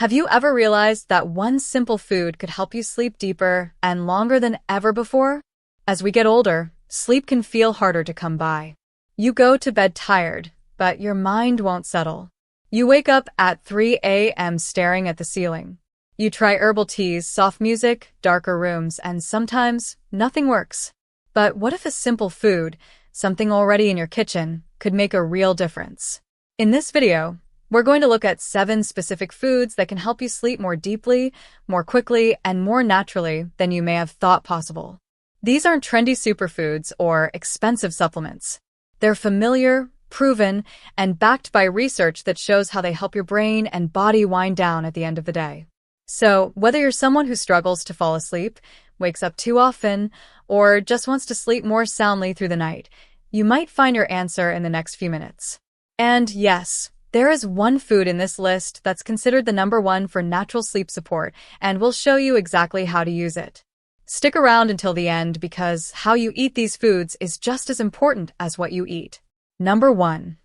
Have you ever realized that one simple food could help you sleep deeper and longer than ever before? As we get older, sleep can feel harder to come by. You go to bed tired, but your mind won't settle. You wake up at 3 a.m. staring at the ceiling. You try herbal teas, soft music, darker rooms, and sometimes nothing works. But what if a simple food, something already in your kitchen, could make a real difference? In this video, we're going to look at 7 specific foods that can help you sleep more deeply, more quickly, and more naturally than you may have thought possible. These aren't trendy superfoods or expensive supplements. They're familiar, proven, and backed by research that shows how they help your brain and body wind down at the end of the day. So, whether you're someone who struggles to fall asleep, wakes up too often, or just wants to sleep more soundly through the night, you might find your answer in the next few minutes. And yes, there is one food in this list that's considered the #1 for natural sleep support, and we'll show you exactly how to use it. Stick around until the end because how you eat these foods is just as important as what you eat. Number 1.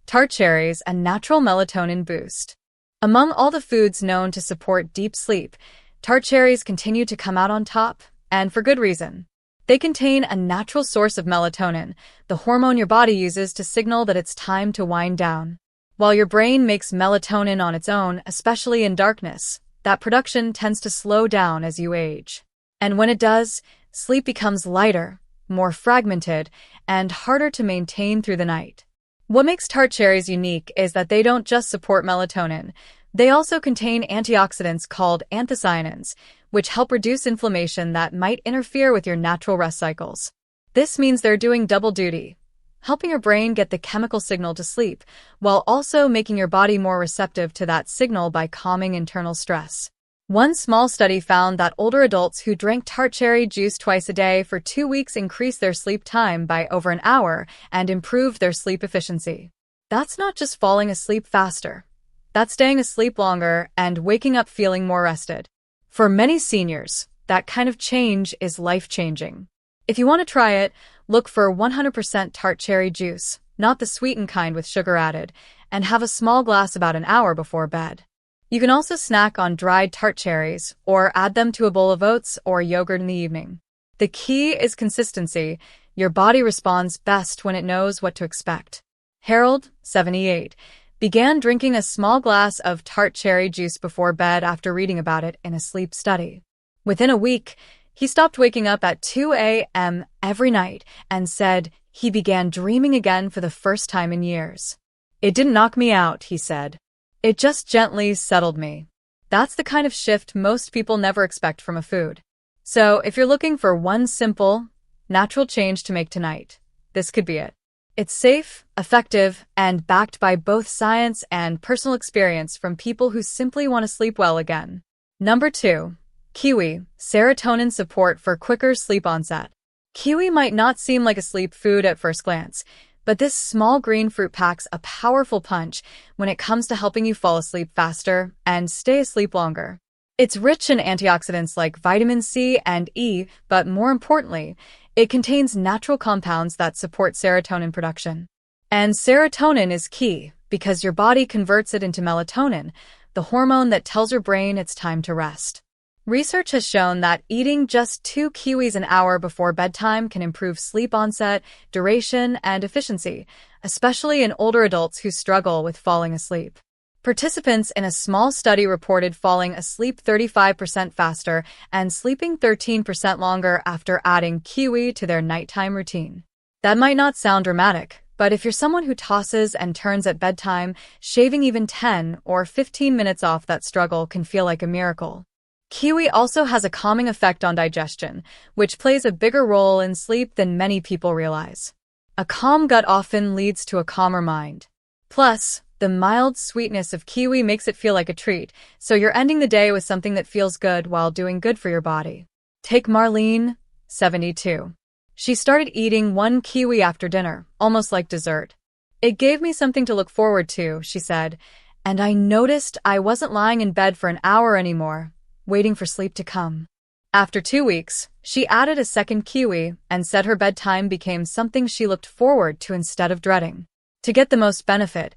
Tart cherries, a natural melatonin boost. Among all the foods known to support deep sleep, tart cherries continue to come out on top, and for good reason. They contain a natural source of melatonin, the hormone your body uses to signal that it's time to wind down. While your brain makes melatonin on its own, especially in darkness, that production tends to slow down as you age. And when it does, sleep becomes lighter, more fragmented, and harder to maintain through the night. What makes tart cherries unique is that they don't just support melatonin. They also contain antioxidants called anthocyanins, which help reduce inflammation that might interfere with your natural rest cycles. This means they're doing double duty, helping your brain get the chemical signal to sleep, while also making your body more receptive to that signal by calming internal stress. One small study found that older adults who drank tart cherry juice twice a day for 2 weeks increased their sleep time by over an hour and improved their sleep efficiency. That's not just falling asleep faster. That's staying asleep longer and waking up feeling more rested. For many seniors, that kind of change is life-changing. If you want to try it, look for 100% tart cherry juice, not the sweetened kind with sugar added, and have a small glass about an hour before bed. You can also snack on dried tart cherries or add them to a bowl of oats or yogurt in the evening. The key is consistency. Your body responds best when it knows what to expect. Harold, 78, began drinking a small glass of tart cherry juice before bed after reading about it in a sleep study. Within a week, he stopped waking up at 2 a.m. every night and said he began dreaming again for the first time in years. "It didn't knock me out," he said. "It just gently settled me." That's the kind of shift most people never expect from a food. So if you're looking for one simple, natural change to make tonight, this could be it. It's safe, effective, and backed by both science and personal experience from people who simply want to sleep well again. Number 2. Kiwi, serotonin support for quicker sleep onset. Kiwi might not seem like a sleep food at first glance, but this small green fruit packs a powerful punch when it comes to helping you fall asleep faster and stay asleep longer. It's rich in antioxidants like vitamin C and E, but more importantly, it contains natural compounds that support serotonin production. And serotonin is key because your body converts it into melatonin, the hormone that tells your brain it's time to rest. Research has shown that eating just 2 kiwis an hour before bedtime can improve sleep onset, duration, and efficiency, especially in older adults who struggle with falling asleep. Participants in a small study reported falling asleep 35% faster and sleeping 13% longer after adding kiwi to their nighttime routine. That might not sound dramatic, but if you're someone who tosses and turns at bedtime, shaving even 10 or 15 minutes off that struggle can feel like a miracle. Kiwi also has a calming effect on digestion, which plays a bigger role in sleep than many people realize. A calm gut often leads to a calmer mind. Plus, the mild sweetness of kiwi makes it feel like a treat, so you're ending the day with something that feels good while doing good for your body. Take Marlene, 72. She started eating 1 kiwi after dinner, almost like dessert. "It gave me something to look forward to," she said, "and I noticed I wasn't lying in bed for an hour anymore, waiting for sleep to come." After 2 weeks, she added a second kiwi and said her bedtime became something she looked forward to instead of dreading. To get the most benefit,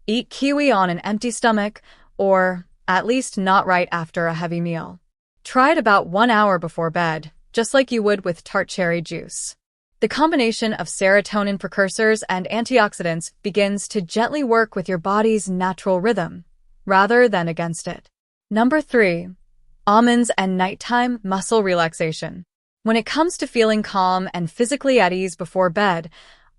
eat kiwi on an empty stomach or at least not right after a heavy meal. Try it about 1 hour before bed, just like you would with tart cherry juice. The combination of serotonin precursors and antioxidants begins to gently work with your body's natural rhythm, rather than against it. Number 3. Almonds and nighttime muscle relaxation. When it comes to feeling calm and physically at ease before bed,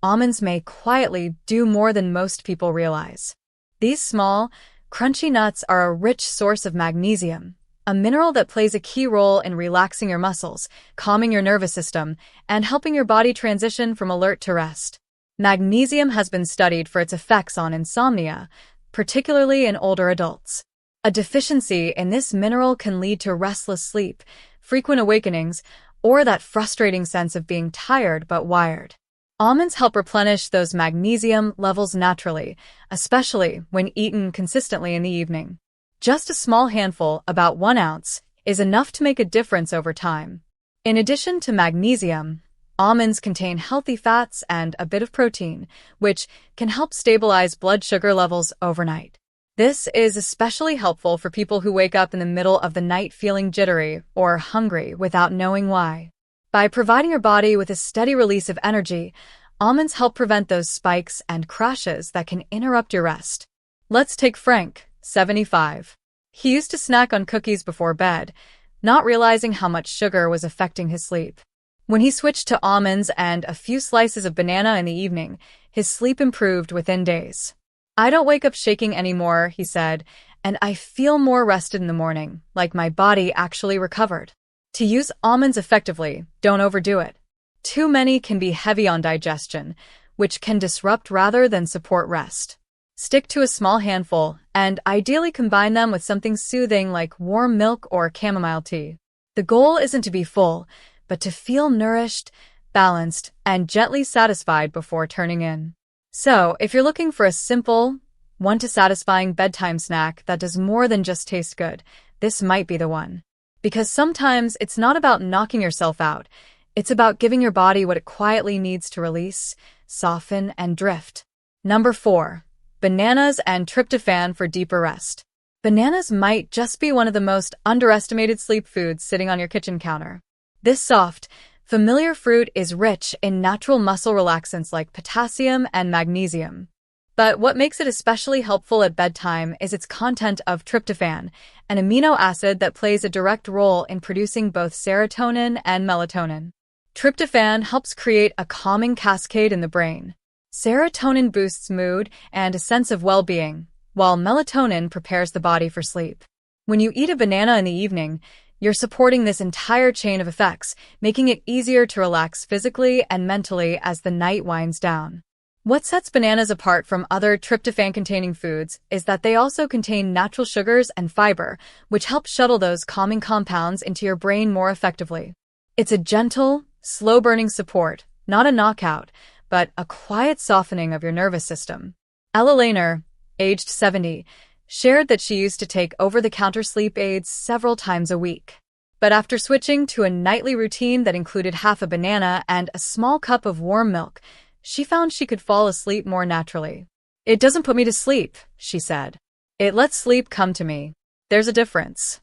almonds may quietly do more than most people realize. These small, crunchy nuts are a rich source of magnesium, a mineral that plays a key role in relaxing your muscles, calming your nervous system, and helping your body transition from alert to rest. Magnesium has been studied for its effects on insomnia, particularly in older adults. A deficiency in this mineral can lead to restless sleep, frequent awakenings, or that frustrating sense of being tired but wired. Almonds help replenish those magnesium levels naturally, especially when eaten consistently in the evening. Just a small handful, about 1 ounce, is enough to make a difference over time. In addition to magnesium, almonds contain healthy fats and a bit of protein, which can help stabilize blood sugar levels overnight. This is especially helpful for people who wake up in the middle of the night feeling jittery or hungry without knowing why. By providing your body with a steady release of energy, almonds help prevent those spikes and crashes that can interrupt your rest. Let's take Frank, 75. He used to snack on cookies before bed, not realizing how much sugar was affecting his sleep. When he switched to almonds and a few slices of banana in the evening, his sleep improved within days. "I don't wake up shaking anymore," he said, "and I feel more rested in the morning, like my body actually recovered." To use almonds effectively, don't overdo it. Too many can be heavy on digestion, which can disrupt rather than support rest. Stick to a small handful, and ideally combine them with something soothing like warm milk or chamomile tea. The goal isn't to be full, but to feel nourished, balanced, and gently satisfied before turning in. So, if you're looking for a simple, one-to-satisfying bedtime snack that does more than just taste good, this might be the one. Because sometimes it's not about knocking yourself out, it's about giving your body what it quietly needs to release, soften, and drift. Number 4. Bananas and tryptophan for deeper rest. Bananas might just be one of the most underestimated sleep foods sitting on your kitchen counter. This soft, familiar fruit is rich in natural muscle relaxants like potassium and magnesium. But what makes it especially helpful at bedtime is its content of tryptophan, an amino acid that plays a direct role in producing both serotonin and melatonin. Tryptophan helps create a calming cascade in the brain. Serotonin boosts mood and a sense of well-being, while melatonin prepares the body for sleep. When you eat a banana in the evening, you're supporting this entire chain of effects, making it easier to relax physically and mentally as the night winds down. What sets bananas apart from other tryptophan-containing foods is that they also contain natural sugars and fiber, which help shuttle those calming compounds into your brain more effectively. It's a gentle, slow-burning support, not a knockout, but a quiet softening of your nervous system. Ella Lehner, aged 70, shared that she used to take over-the-counter sleep aids several times a week. But after switching to a nightly routine that included half a banana and a small cup of warm milk, she found she could fall asleep more naturally. "It doesn't put me to sleep," she said. "It lets sleep come to me." There's a difference.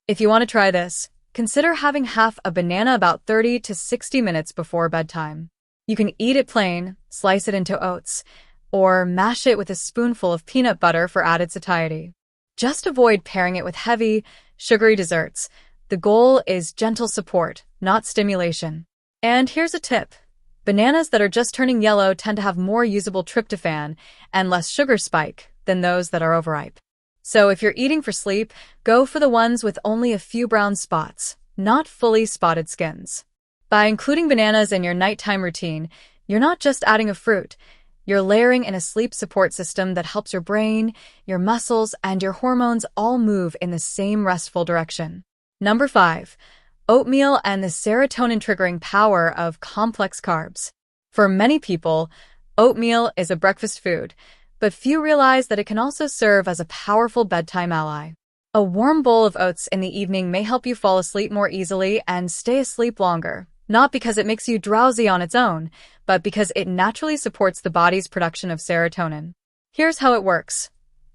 If you want to try this, consider having half a banana about 30 to 60 minutes before bedtime. You can eat it plain, slice it into oats, or mash it with a spoonful of peanut butter for added satiety. Just avoid pairing it with heavy, sugary desserts. The goal is gentle support, not stimulation. And here's a tip. Bananas that are just turning yellow tend to have more usable tryptophan and less sugar spike than those that are overripe. So if you're eating for sleep, go for the ones with only a few brown spots, not fully spotted skins. By including bananas in your nighttime routine, you're not just adding a fruit, you're layering in a sleep support system that helps your brain, your muscles, and your hormones all move in the same restful direction. Number 5. Oatmeal and the serotonin-triggering power of complex carbs. For many people, oatmeal is a breakfast food, but few realize that it can also serve as a powerful bedtime ally. A warm bowl of oats in the evening may help you fall asleep more easily and stay asleep longer, not because it makes you drowsy on its own, but because it naturally supports the body's production of serotonin. Here's how it works.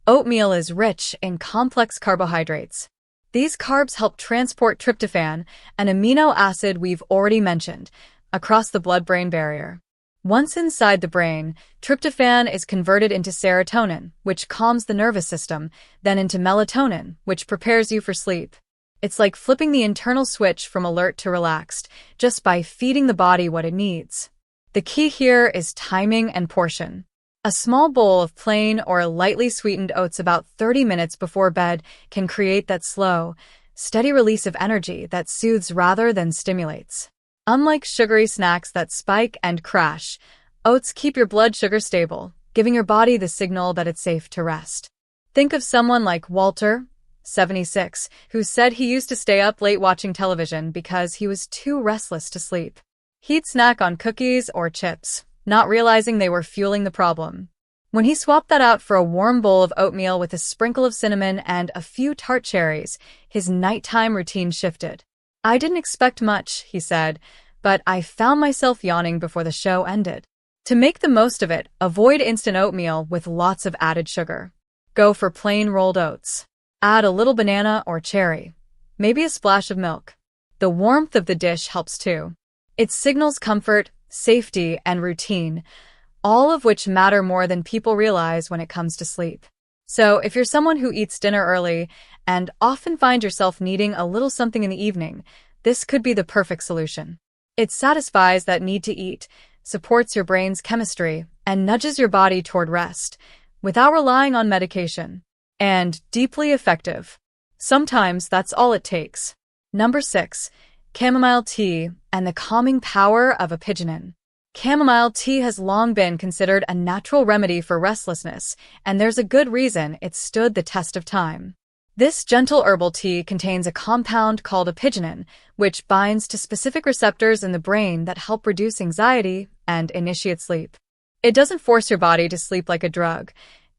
Oatmeal is rich in complex carbohydrates. These carbs help transport tryptophan, an amino acid we've already mentioned, across the blood-brain barrier. Once inside the brain, tryptophan is converted into serotonin, which calms the nervous system, then into melatonin, which prepares you for sleep. It's like flipping the internal switch from alert to relaxed, just by feeding the body what it needs. The key here is timing and portion. A small bowl of plain or lightly sweetened oats about 30 minutes before bed can create that slow, steady release of energy that soothes rather than stimulates. Unlike sugary snacks that spike and crash, oats keep your blood sugar stable, giving your body the signal that it's safe to rest. Think of someone like Walter, 76, who said he used to stay up late watching television because he was too restless to sleep. He'd snack on cookies or chips, not realizing they were fueling the problem. When he swapped that out for a warm bowl of oatmeal with a sprinkle of cinnamon and a few tart cherries, his nighttime routine shifted. "I didn't expect much," he said, "but I found myself yawning before the show ended." To make the most of it, avoid instant oatmeal with lots of added sugar. Go for plain rolled oats. Add a little banana or cherry, maybe a splash of milk. The warmth of the dish helps too. It signals comfort, safety, and routine, all of which matter more than people realize when it comes to sleep. So if you're someone who eats dinner early and often find yourself needing a little something in the evening, this could be the perfect solution. It satisfies that need to eat, supports your brain's chemistry, and nudges your body toward rest, without relying on medication. And deeply effective. Sometimes that's all it takes. Number 6. Chamomile tea and the calming power of apigenin. Chamomile tea has long been considered a natural remedy for restlessness, and there's a good reason it's stood the test of time. This gentle herbal tea contains a compound called apigenin, which binds to specific receptors in the brain that help reduce anxiety and initiate sleep. It doesn't force your body to sleep like a drug.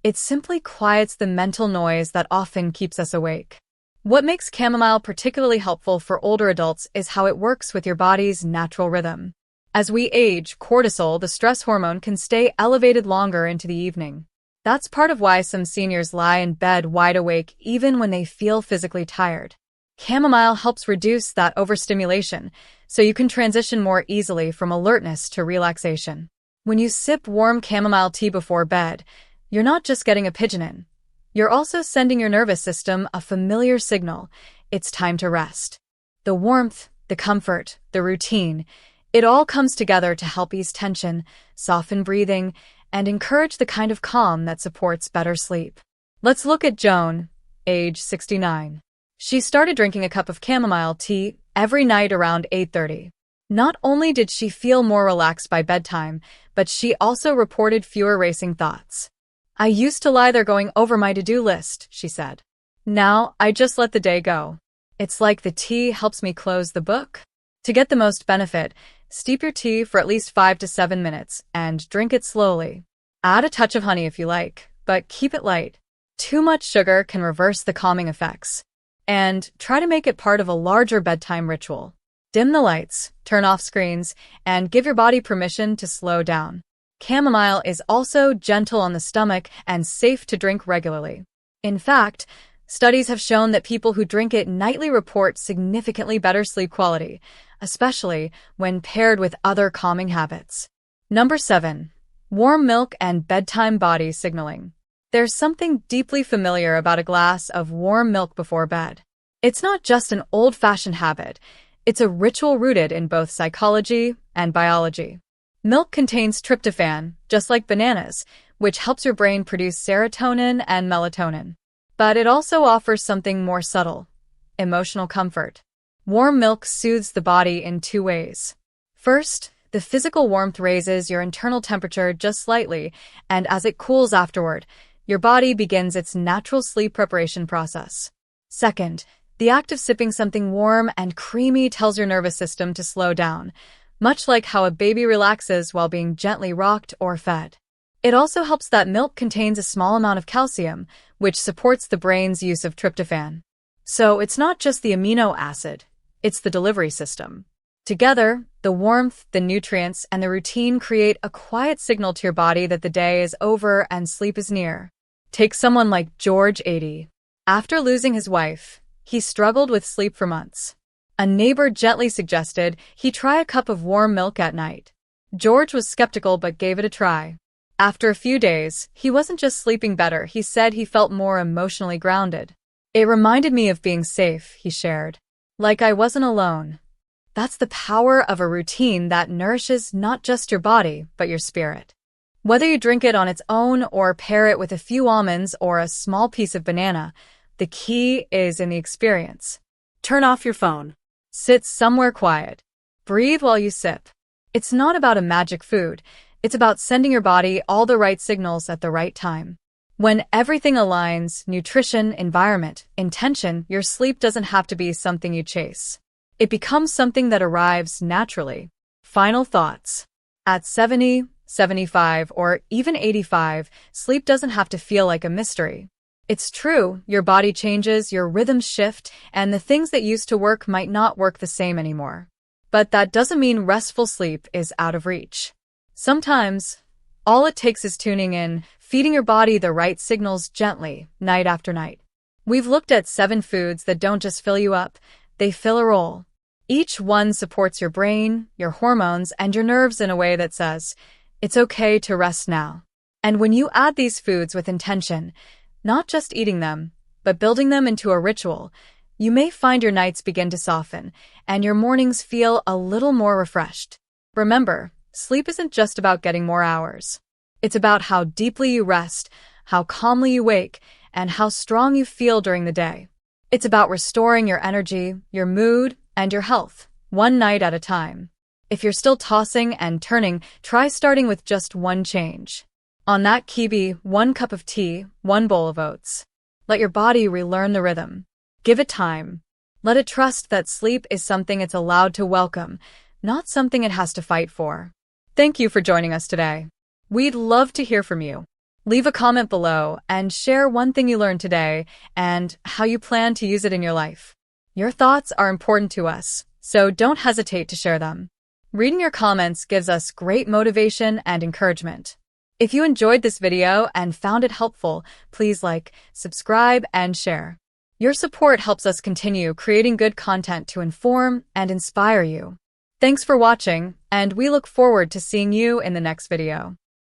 It simply quiets the mental noise that often keeps us awake. What makes chamomile particularly helpful for older adults is how it works with your body's natural rhythm. As we age, cortisol, the stress hormone, can stay elevated longer into the evening. That's part of why some seniors lie in bed wide awake even when they feel physically tired. Chamomile helps reduce that overstimulation, so you can transition more easily from alertness to relaxation. When you sip warm chamomile tea before bed, you're not just getting apigenin. You're also sending your nervous system a familiar signal. It's time to rest. The warmth, the comfort, the routine, it all comes together to help ease tension, soften breathing, and encourage the kind of calm that supports better sleep. Let's look at Joan, age 69. She started drinking a cup of chamomile tea every night around 8:30. Not only did she feel more relaxed by bedtime, but she also reported fewer racing thoughts. "I used to lie there going over my to-do list," she said. "Now, I just let the day go. It's like the tea helps me close the book." To get the most benefit, steep your tea for at least 5 to 7 minutes and drink it slowly. Add a touch of honey if you like, but keep it light. Too much sugar can reverse the calming effects. And try to make it part of a larger bedtime ritual. Dim the lights, turn off screens, and give your body permission to slow down. Chamomile is also gentle on the stomach and safe to drink regularly. In fact, studies have shown that people who drink it nightly report significantly better sleep quality, especially when paired with other calming habits. Number 7. Warm milk and bedtime body signaling. There's something deeply familiar about a glass of warm milk before bed. It's not just an old-fashioned habit. It's a ritual rooted in both psychology and biology. Milk contains tryptophan, just like bananas, which helps your brain produce serotonin and melatonin. But it also offers something more subtle: emotional comfort. Warm milk soothes the body in 2 ways. First, the physical warmth raises your internal temperature just slightly, and as it cools afterward, your body begins its natural sleep preparation process. Second, the act of sipping something warm and creamy tells your nervous system to slow down, much like how a baby relaxes while being gently rocked or fed. It also helps that milk contains a small amount of calcium, which supports the brain's use of tryptophan. So it's not just the amino acid, it's the delivery system. Together, the warmth, the nutrients, and the routine create a quiet signal to your body that the day is over and sleep is near. Take someone like George, 80. After losing his wife, he struggled with sleep for months. A neighbor gently suggested he try a cup of warm milk at night. George was skeptical but gave it a try. After a few days, he wasn't just sleeping better, he said he felt more emotionally grounded. It reminded me of being safe, he shared. Like I wasn't alone. That's the power of a routine that nourishes not just your body, but your spirit. Whether you drink it on its own or pair it with a few almonds or a small piece of banana, the key is in the experience. Turn off your phone. Sit somewhere quiet. Breathe while you sip. It's not about a magic food. It's about sending your body all the right signals at the right time. When everything aligns, nutrition, environment, intention, your sleep doesn't have to be something you chase. It becomes something that arrives naturally. Final thoughts. At 70, 75, or even 85, sleep doesn't have to feel like a mystery. It's true, your body changes, your rhythms shift, and the things that used to work might not work the same anymore. But that doesn't mean restful sleep is out of reach. Sometimes, all it takes is tuning in, feeding your body the right signals gently, night after night. We've looked at 7 foods that don't just fill you up, they fill a role. Each one supports your brain, your hormones, and your nerves in a way that says, it's okay to rest now. And when you add these foods with intention, not just eating them, but building them into a ritual, you may find your nights begin to soften, and your mornings feel a little more refreshed. Remember, sleep isn't just about getting more hours. It's about how deeply you rest, how calmly you wake, and how strong you feel during the day. It's about restoring your energy, your mood, and your health, one night at a time. If you're still tossing and turning, try starting with just one change. On that kibi, 1 cup of tea, 1 bowl of oats. Let your body relearn the rhythm. Give it time. Let it trust that sleep is something it's allowed to welcome, not something it has to fight for. Thank you for joining us today. We'd love to hear from you. Leave a comment below and share one thing you learned today and how you plan to use it in your life. Your thoughts are important to us, so don't hesitate to share them. Reading your comments gives us great motivation and encouragement. If you enjoyed this video and found it helpful, please like, subscribe, and share. Your support helps us continue creating good content to inform and inspire you. Thanks for watching, and we look forward to seeing you in the next video.